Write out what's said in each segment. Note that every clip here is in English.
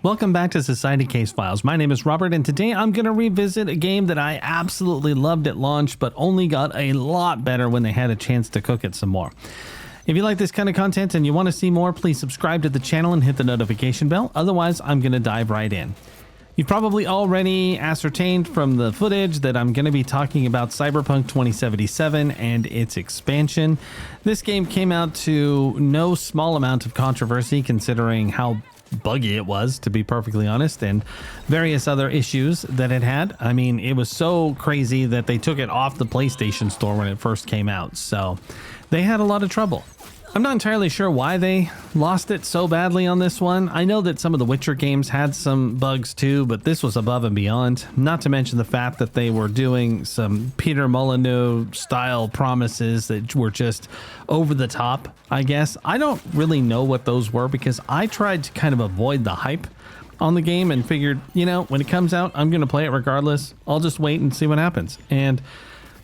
Welcome back to Society Case Files. My name is Robert, and today I'm going to revisit a game that I absolutely loved at launch, but only got a lot better when they had a chance to cook it some more. If you like this kind of content and you want to see more, please subscribe to the channel and hit the notification bell. Otherwise, I'm going to dive right in. You've probably already ascertained from the footage that I'm going to be talking about Cyberpunk 2077 and its expansion. This game came out to no small amount of controversy considering how buggy it was, to be perfectly honest, and various other issues that it had. I mean, it was so crazy that they took it off the PlayStation Store when it first came out, so they had a lot of trouble. I'm not entirely sure why they lost it so badly on this one. I know that some of the Witcher games had some bugs too, but this was above and beyond. Not to mention the fact that they were doing some Peter Molyneux style promises that were just over the top, I guess. I don't really know what those were because I tried to kind of avoid the hype on the game and figured, you know, when it comes out, I'm going to play it regardless. I'll just wait and see what happens. And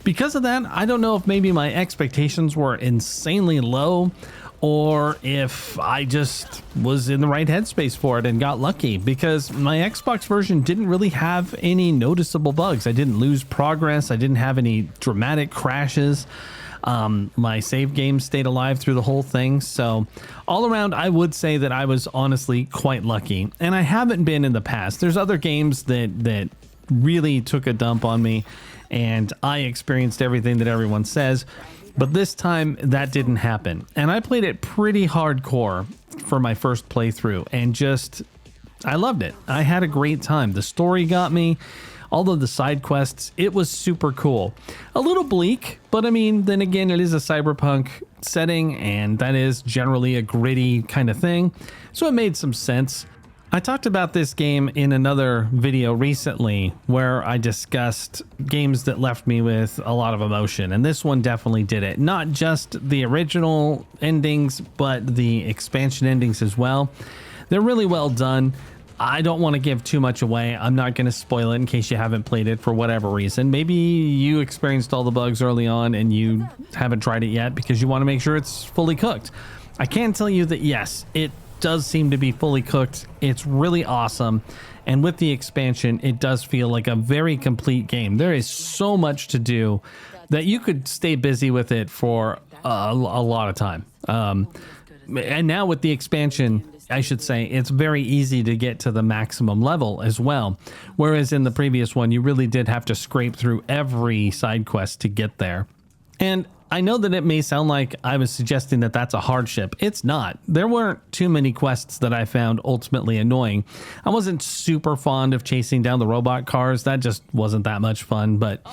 because of that, I don't know if maybe my expectations were insanely low or if I just was in the right headspace for it and got lucky, because my Xbox version didn't really have any noticeable bugs. I didn't lose progress. I didn't have any dramatic crashes. My save game stayed alive through the whole thing. So all around, I would say that I was honestly quite lucky, and I haven't been in the past. There's other games that really took a dump on me, and I experienced everything that everyone says, but this time that didn't happen. And I played it pretty hardcore for my first playthrough, and I loved it. I had a great time. The story got me. All of the side quests, it was super cool. A little bleak, but I mean, then again, it is a cyberpunk setting, and that is generally a gritty kind of thing, so it made some sense. I talked about this game in another video recently where I discussed games that left me with a lot of emotion, and this one definitely did it. Not just the original endings, but the expansion endings as well. They're really well done. I don't want to give too much away. I'm not going to spoil it in case you haven't played it for whatever reason. Maybe you experienced all the bugs early on and you haven't tried it yet because you want to make sure it's fully cooked. I can tell you that yes, it does seem to be fully cooked. It's really awesome, and with the expansion it does feel like a very complete game. There is so much to do that you could stay busy with it for a lot of time, and now with the expansion, I should say, it's very easy to get to the maximum level as well, whereas in the previous one you really did have to scrape through every side quest to get there. And I know that it may sound like I was suggesting that that's a hardship. It's not. There weren't too many quests that I found ultimately annoying. I wasn't super fond of chasing down the robot cars. That just wasn't that much fun. But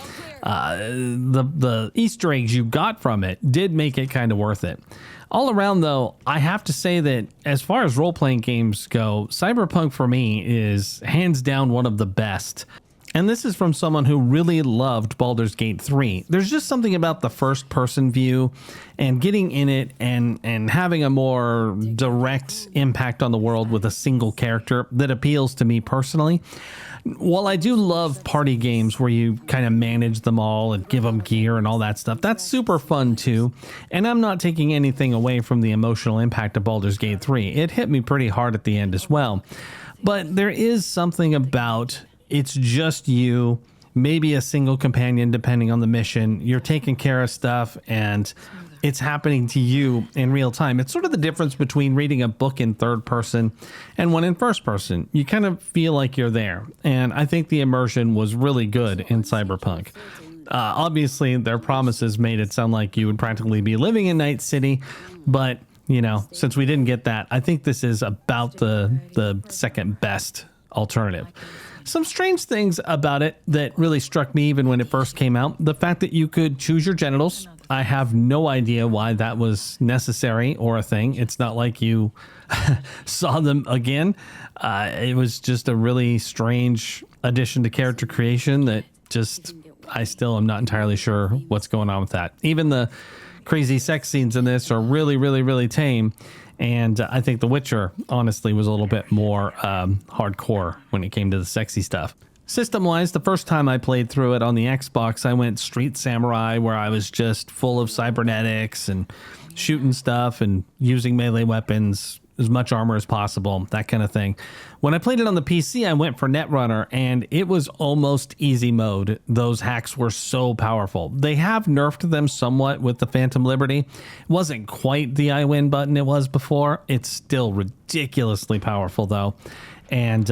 the Easter eggs you got from it did make it kind of worth it. All around, though, I have to say that as far as role-playing games go, Cyberpunk for me is hands down one of the best. And this is from someone who really loved Baldur's Gate 3. There's just something about the first-person view and getting in it and having a more direct impact on the world with a single character that appeals to me personally. While I do love party games where you kind of manage them all and give them gear and all that stuff, that's super fun too. And I'm not taking anything away from the emotional impact of Baldur's Gate 3. It hit me pretty hard at the end as well. But there is something about it's just you, maybe a single companion depending on the mission. You're taking care of stuff and it's happening to you in real time. It's sort of the difference between reading a book in third person and one in first person. You kind of feel like you're there. And I think the immersion was really good in Cyberpunk. Obviously, their promises made it sound like you would practically be living in Night City, but you know, since we didn't get that, I think this is about the second best alternative. Some strange things about it that really struck me even when it first came out. The fact that you could choose your genitals. I have no idea why that was necessary or a thing. It's not like you saw them again. It was just a really strange addition to character creation that I still am not entirely sure what's going on with that. Even the crazy sex scenes in this are really, really, really tame. And I think The Witcher, honestly, was a little bit more hardcore when it came to the sexy stuff. System-wise, the first time I played through it on the Xbox, I went Street Samurai, where I was just full of cybernetics and shooting stuff and using melee weapons. as much armor as possible, that kind of thing. When I played it on the PC, I went for Netrunner, and it was almost easy mode. Those hacks were so powerful. They have nerfed them somewhat with the Phantom Liberty. It wasn't quite the I win button it was before. It's still ridiculously powerful though. And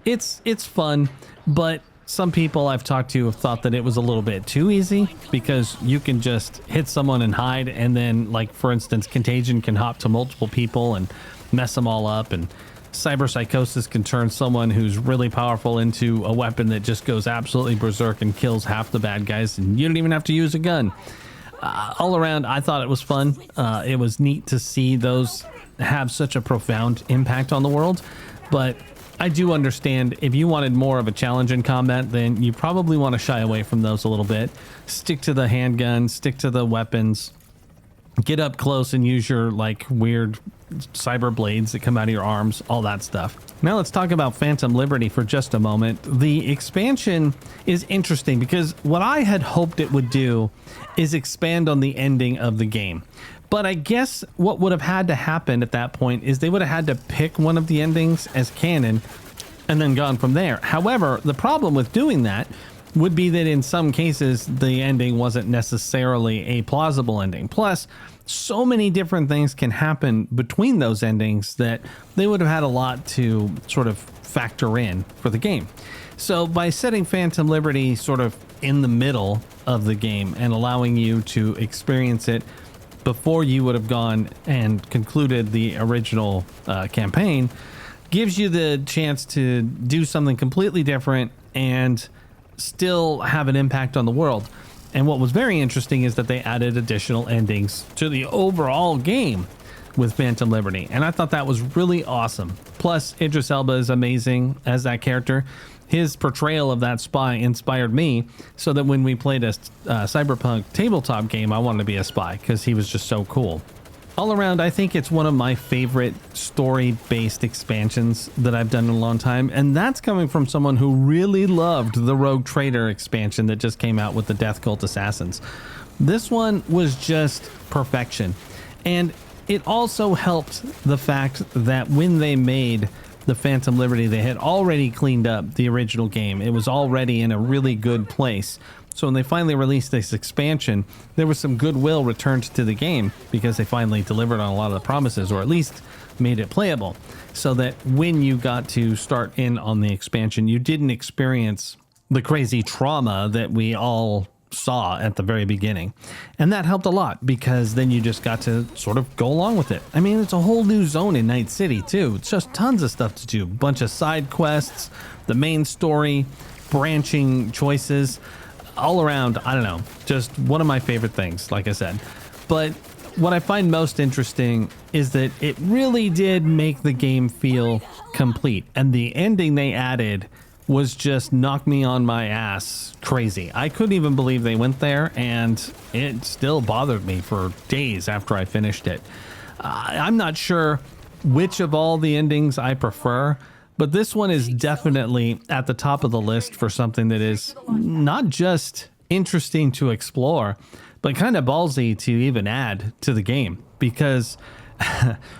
it's fun, but some people I've talked to have thought that it was a little bit too easy, because you can just hit someone and hide, and then, like, for instance, Contagion can hop to multiple people and mess them all up, and Cyber Psychosis can turn someone who's really powerful into a weapon that just goes absolutely berserk and kills half the bad guys, and you don't even have to use a gun. All around, I thought it was fun. It was neat to see those have such a profound impact on the world, but I do understand if you wanted more of a challenge in combat, then you probably want to shy away from those a little bit. Stick to the handgun, stick to the weapons, get up close and use your like weird cyber blades that come out of your arms, all that stuff. Now let's talk about Phantom Liberty for just a moment. The expansion is interesting because what I had hoped it would do is expand on the ending of the game. But I guess what would have had to happen at that point is they would have had to pick one of the endings as canon and then gone from there. However, the problem with doing that would be that in some cases, the ending wasn't necessarily a plausible ending. Plus, so many different things can happen between those endings that they would have had a lot to sort of factor in for the game. So by setting Phantom Liberty sort of in the middle of the game and allowing you to experience it before you would have gone and concluded the original campaign, gives you the chance to do something completely different and still have an impact on the world. And what was very interesting is that they added additional endings to the overall game with Phantom Liberty, and I thought that was really awesome. Plus, Idris Elba is amazing as that character. His portrayal of that spy inspired me, so that when we played a Cyberpunk tabletop game, I wanted to be a spy because he was just so cool. All around, I think it's one of my favorite story-based expansions that I've done in a long time, and that's coming from someone who really loved the Rogue Trader expansion that just came out with the Death Cult Assassins. This one was just perfection, and it also helped the fact that when they made the Phantom Liberty, they had already cleaned up the original game. It was already in a really good place. So when they finally released this expansion, there was some goodwill returned to the game because they finally delivered on a lot of the promises, or at least made it playable, so that when you got to start in on the expansion, you didn't experience the crazy trauma that we all saw at the very beginning. And that helped a lot because then you just got to sort of go along with it. I mean, it's a whole new zone in Night City too. It's just tons of stuff to do, bunch of side quests, the main story, branching choices, all around. I don't know, just one of my favorite things, like I said. But what I find most interesting is that it really did make the game feel complete, and the ending they added was just knock me on my ass crazy. I couldn't even believe they went there, and it still bothered me for days after I finished it. I'm not sure which of all the endings I prefer, but this one is definitely at the top of the list for something that is not just interesting to explore, but kind of ballsy to even add to the game. Because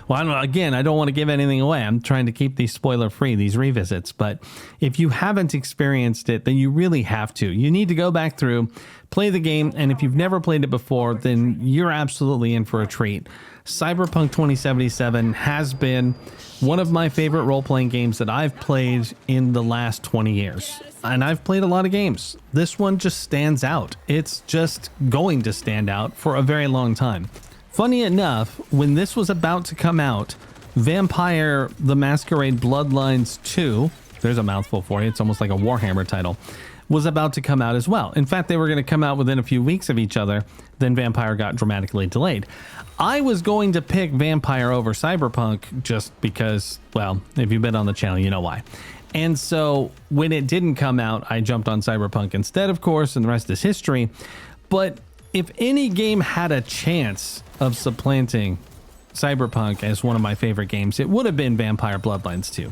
well, I don't want to give anything away. I'm trying to keep these spoiler free, these revisits. But if you haven't experienced it, then you really have to. You need to go back through, play the game. And if you've never played it before, then you're absolutely in for a treat. Cyberpunk 2077 has been one of my favorite role-playing games that I've played in the last 20 years. And I've played a lot of games. This one just stands out. It's just going to stand out for a very long time. Funny enough, when this was about to come out, Vampire the Masquerade Bloodlines 2, there's a mouthful for you, it's almost like a Warhammer title, was about to come out as well. In fact, they were going to come out within a few weeks of each other, then Vampire got dramatically delayed. I was going to pick Vampire over Cyberpunk just because, well, if you've been on the channel, you know why. And so when it didn't come out, I jumped on Cyberpunk instead, of course, and the rest is history. But if any game had a chance of supplanting Cyberpunk as one of my favorite games, it would have been Vampire Bloodlines 2.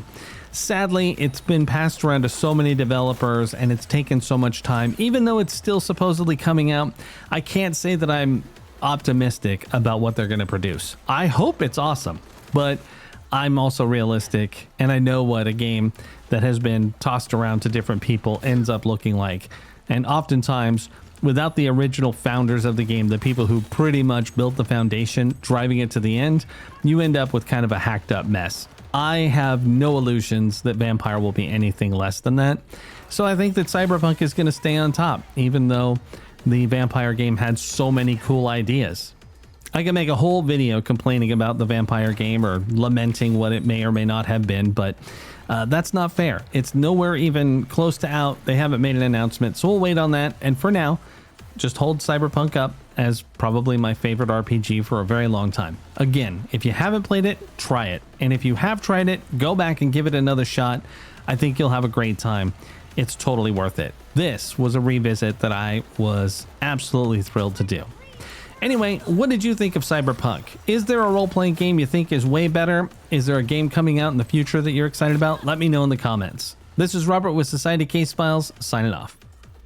Sadly, it's been passed around to so many developers and it's taken so much time. Even though it's still supposedly coming out, I can't say that I'm optimistic about what they're going to produce. I hope it's awesome, but I'm also realistic, and I know what a game that has been tossed around to different people ends up looking like. And oftentimes, without the original founders of the game, the people who pretty much built the foundation, driving it to the end, you end up with kind of a hacked up mess. I have no illusions that Vampire will be anything less than that. So I think that Cyberpunk is going to stay on top, even though the Vampire game had so many cool ideas. I can make a whole video complaining about the Vampire game or lamenting what it may or may not have been, but that's not fair. It's nowhere even close to out. They haven't made an announcement, so we'll wait on that. And for now, just hold Cyberpunk up as probably my favorite RPG for a very long time. Again, if you haven't played it, try it. And if you have tried it, go back and give it another shot. I think you'll have a great time. It's totally worth it. This was a revisit that I was absolutely thrilled to do. Anyway, what did you think of Cyberpunk? Is there a role-playing game you think is way better? Is there a game coming out in the future that you're excited about? Let me know in the comments. This is Robert with Society Case Files, signing off.